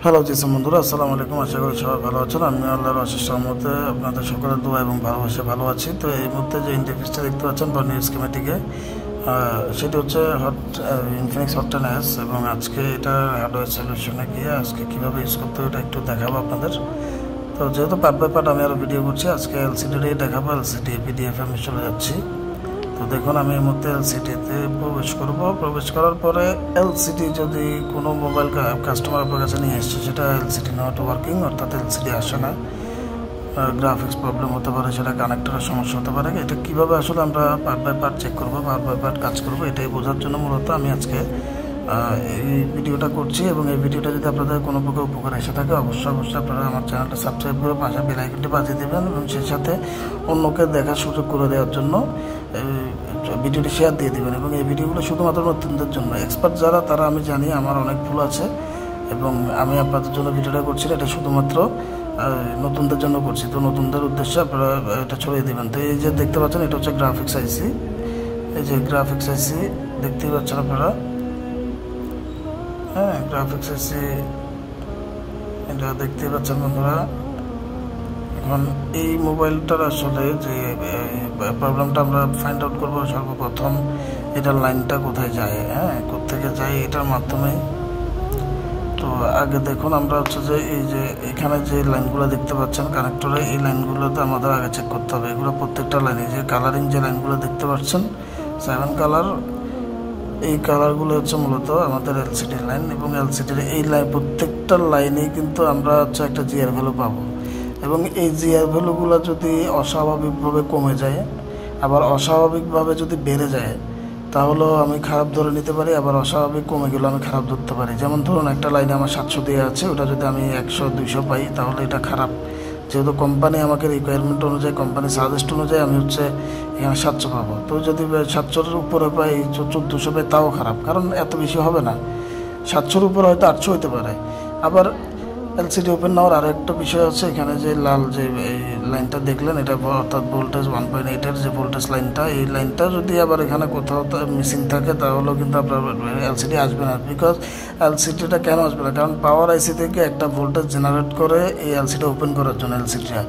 Hello Jism বন্ধুরা, আসসালামু আলাইকুম। আশা করি সবাই ভালো আছেন। আমি আল্লাহর অশেষ রহমতে আপনাদের সকলের দোয়া এবং ভালোবাসে ভালো আছি। তো এই মুহূর্তে যে ইন্টারফেসটা দেখতে পাচ্ছেন বর্নিয়ার স্কিমেটিকে, সেটি হচ্ছে ইনফিনিক্স হট 10s এবং আজকে এটা হার্ডওয়্যার সলিউশনে গিয়ে আজকে কীভাবে ইউজ করতে হবে এটা একটু দেখাবো আপনাদের। তো যেহেতু পার্ট বাই পার্ট আমি আরও ভিডিও করছি, আজকে এলসিডিটাই দেখাবো। এলসিডি পিডিএফ আমি চলে যাচ্ছি। তো দেখুন, আমি এই মুহূর্তে এলসিডিতে প্রবেশ করব। প্রবেশ করার পরে এলসিডি যদি কোনো মোবাইল কাস্টমার আপনার কাছে নিয়ে এসছে, সেটা এলসিডি নট ওয়ার্কিং, অর্থাৎ এলসিডি আসে না, গ্রাফিক্স প্রবলেম হতে পারে, সেটা কানেক্টরের সমস্যা হতে পারে। এটা কীভাবে আসলে আমরা পার্ট বাই পার্ট চেক করবো, পার্ট বাই পার্ট কাজ করবো, এটাই বোঝার জন্য মূলত আমি আজকে এই ভিডিওটা করছি। এবং এই ভিডিওটা যদি আপনাদের কোনো প্রকার উপকার এসে থাকে, অবশ্যই আপনারা আমার চ্যানেলটা সাবস্ক্রাইব করে পাশে বেল আইকনটি বাজিয়ে দেবেন এবং সেই সাথে অন্যকে দেখার সুযোগ করে দেওয়ার জন্য ভিডিওটি শেয়ার দিয়ে দেবেন। এবং এই ভিডিওগুলো শুধুমাত্র নতুনদের জন্য, এক্সপার্ট যারা তারা আমি জানি আমার অনেক ভুল আছে এবং আমি আপনাদের জন্য ভিডিওটা করছি, এটা শুধুমাত্র নতুনদের জন্য করছি। তো নতুনদের উদ্দেশ্যে আপনারা এটা ছড়িয়ে দেবেন। তো এই যে দেখতে পাচ্ছেন, এটা হচ্ছে গ্রাফিক্স আইসি। এই যে গ্রাফিক্স আইসি দেখতেই পাচ্ছেন আপনারা, হ্যাঁ, গ্রাফিক্স আইসি এটা দেখতেই পাচ্ছেন বন্ধুরা। এখন এই মোবাইলটার আসলে যে প্রবলেমটা আমরা ফাইন্ড আউট করবো, সর্বপ্রথম এটার লাইনটা কোথায় যায়, হ্যাঁ, কোথেকে যায়, এটার মাধ্যমে। তো আগে দেখুন, আমরা হচ্ছে যে এই যে এখানে যে লাইনগুলো দেখতে পাচ্ছেন কানেক্টরে, এই লাইনগুলোতে আমাদের আগে চেক করতে হবে। এগুলো প্রত্যেকটা লাইনে যে কালারিং যে লাইনগুলো দেখতে পাচ্ছেন 7 কালার, এই কালারগুলো হচ্ছে মূলত আমাদের এলসিডির লাইন। এবং এলসিডির এই লাইন প্রত্যেকটা লাইনেই কিন্তু আমরা হচ্ছে একটা জিআর ভ্যালু পাবো। এবং এই জিআর ভ্যালুগুলো যদি অস্বাভাবিকভাবে কমে যায়, আবার অস্বাভাবিকভাবে যদি বেড়ে যায়, তাহলেও আমি খারাপ ধরে নিতে পারি, আবার অস্বাভাবিক কমে গেলেও আমি খারাপ ধরতে পারি। যেমন ধরুন, একটা লাইনে আমার 700 দেওয়া আছে, ওটা যদি আমি 100-200 পাই, তাহলে এটা খারাপ। যেহেতু কোম্পানি আমাকে রিকোয়ারমেন্ট অনুযায়ী, কোম্পানি সাজেস্ট অনুযায়ী আমি হচ্ছে এখানে 700 পাবো। তো যদি 700-এর উপরে পাই, 1400 পাই, তাও খারাপ, কারণ এত বেশি হবে না। 700-এর উপরে হয়তো 800 হতে পারে। আবার এলসিডি ওপেন নেওয়ার আরও একটা বিষয় আছে। এখানে যে লাল যে এই লাইনটা দেখলেন, এটা অর্থাৎ ভোল্টেজ 1.8-এর যে ভোল্টেজ লাইনটা, এই লাইনটা যদি আবার এখানে কোথাও মিসিং থাকে, তাহলেও কিন্তু আপনার এলসিডি আসবে না। বিকজ এলসিডিটা কেন আসবে না, কারণ পাওয়ার আইসি থেকে একটা ভোল্টেজ জেনারেট করে এই এলসিডি ওপেন করার জন্য এলসিডিটা।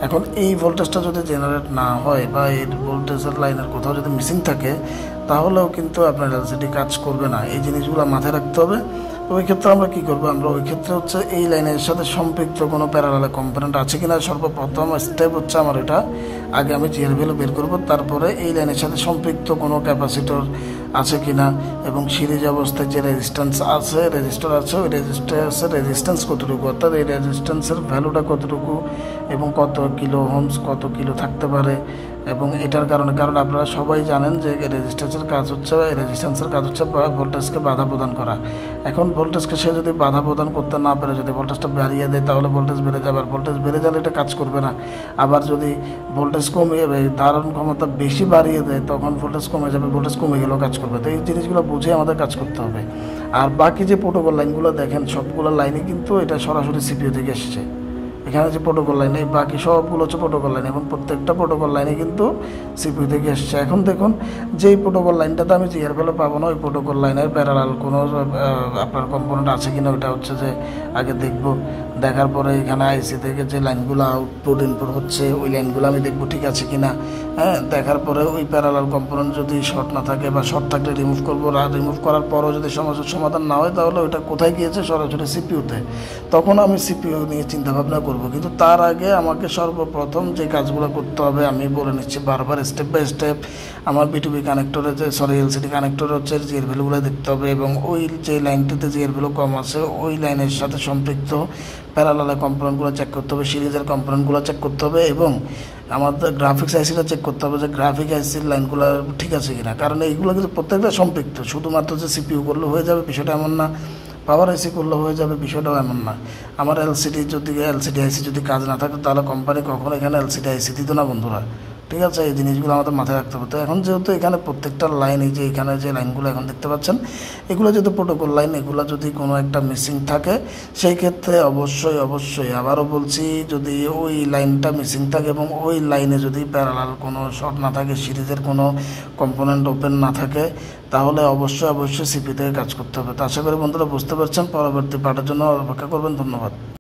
এখন এই ভোল্টেজটা যদি জেনারেট না হয় বা এই ভোল্টেজের লাইনের কোথাও যদি মিসিং থাকে, তাহলেও কিন্তু আপনার এলসিডি কাজ করবে না। এই জিনিসগুলো মাথায় রাখতে হবে। ওই ক্ষেত্রে আমরা কী করবো, আমরা ওই ক্ষেত্রে হচ্ছে এই লাইনের সাথে সম্পৃক্ত কোনো প্যারালাল কম্পোনেন্ট আছে কিনা, সর্বপ্রথম স্টেপ হচ্ছে আমার এটা। আগে আমি জিআর ভ্যালু বের করবো, তারপরে এই লাইনের সাথে সম্পৃক্ত কোনো ক্যাপাসিটর আছে কিনা এবং সিরিজ অবস্থায় যে রেজিস্টার আছে, ওই রেজিস্টারের রেজিস্ট্যান্স কতটুকু, অর্থাৎ এই রেজিস্ট্যান্সের ভ্যালুটা কতটুকু এবং কত কিলো হোমস, কত কিলো থাকতে পারে। এবং এটার কারণ আপনারা সবাই জানেন যে রেজিস্ট্যান্সের কাজ হচ্ছে ভোল্টেজকে বাধা প্রদান করা। এখন ভোল্টেজকে সে যদি বাধা প্রদান করতে না পারে, যদি ভোল্টেজটা বাড়িয়ে দেয়, তাহলে ভোল্টেজ বেড়ে যাবে। আর ভোল্টেজ বেড়ে গেলে এটা কাজ করবে না। আবার যদি ভোল্টেজ কমিয়ে দেয়, ধারণ ক্ষমতা বেশি বাড়িয়ে দেয়, তখন ভোল্টেজ কমে যাবে, ভোল্টেজ কমে গেলেও কাজ করবে। তো এই জিনিসগুলো বুঝে আমাদের কাজ করতে হবে। আর বাকি যে প্রোটোকল লাইনগুলো দেখেন, সবগুলো লাইনই কিন্তু এটা সরাসরি সিপিইউ থেকে এসেছে। এখানে যে প্রোটোকল লাইন, এই বাকি সবগুলো হচ্ছে প্রোটোকল লাইন এবং প্রত্যেকটা প্রোটোকল লাইনে কিন্তু সিপিইউ থেকে এসেছে। এখন দেখুন, যেই প্রোটোকল লাইনটাতে আমি জিআর ভ্যালু পাবো না, ওই প্রোটোকল লাইনের প্যারালাল কোনো আপনার কম্পোনেন্ট আছে কিনা, ওইটা হচ্ছে যে আগে দেখব। দেখার পরে এখানে আইসি থেকে যে লাইনগুলো আউটপুট ইনপুট হচ্ছে, ওই লাইনগুলো আমি দেখবো ঠিক আছে কিনা, হ্যাঁ। দেখার পরে ওই প্যারালাল কম্পোনেন্ট যদি শর্ট না থাকে বা শর্ট থাকলে রিমুভ করবো। রিমুভ করার পরও যদি সমস্যার সমাধান না হয়, তাহলে ওইটা কোথায় গিয়েছে, সরাসরি সিপিইউতে। তখন আমি সিপিইউ নিয়ে চিন্তাভাবনা করবো। কিন্তু তার আগে আমাকে সর্বপ্রথম যে কাজগুলো করতে হবে আমি বলে নিচ্ছি বারবার, স্টেপ বাই স্টেপ। আমার বিটুবি কানেক্টরে এলসিডি কানেক্টরে হচ্ছে জিআর ভ্যালুগুলো দেখতে হবে এবং ওই যে লাইনটিতে জিআর ভ্যালু কম আছে, ওই লাইনের সাথে সম্পৃক্ত প্যারালাল কম্পোনেন্টগুলো চেক করতে হবে, সিরিজের কম্পোনেন্টগুলো চেক করতে হবে এবং আমাদের গ্রাফিক্স আইসিটা চেক করতে হবে যে গ্রাফিক আইসির লাইনগুলো ঠিক আছে কিনা। কারণ এইগুলো কিন্তু প্রত্যেকটা সম্পৃক্ত। শুধুমাত্র যে সিপিইউ করলে হয়ে যাবে বিষয়টা এমন না, পাওয়ার আইসি করলে হয়ে যাবে বিষয়টাও এমন না। আমার এলসিডি আইসি যদি কাজ না থাকে, তাহলে কোম্পানি কখনো এখানে এলসিডি আইসি দিত না বন্ধুরা। ঠিক আছে, এই জিনিসগুলো আমাদের মাথায় রাখতে হবে। তো এখন যেহেতু এখানে প্রত্যেকটা লাইন, এই যে এখানে যে লাইনগুলো এখন দেখতে পাচ্ছেন, এগুলো যেহেতু প্রোটোকল লাইন, এগুলো যদি কোনো একটা মিসিং থাকে সেই ক্ষেত্রে অবশ্যই আবারও বলছি, যদি ওই লাইনটা মিসিং থাকে এবং ওই লাইনে যদি প্যারালাল কোনো শর্ট না থাকে, সিরিজের কোনো কম্পোনেন্ট ওপেন না থাকে, তাহলে অবশ্যই সিপি থেকে কাজ করতে হবে। তো আশা করি বন্ধুরা বুঝতে পারছেন। পরবর্তী পার্টের জন্য অপেক্ষা করবেন। ধন্যবাদ।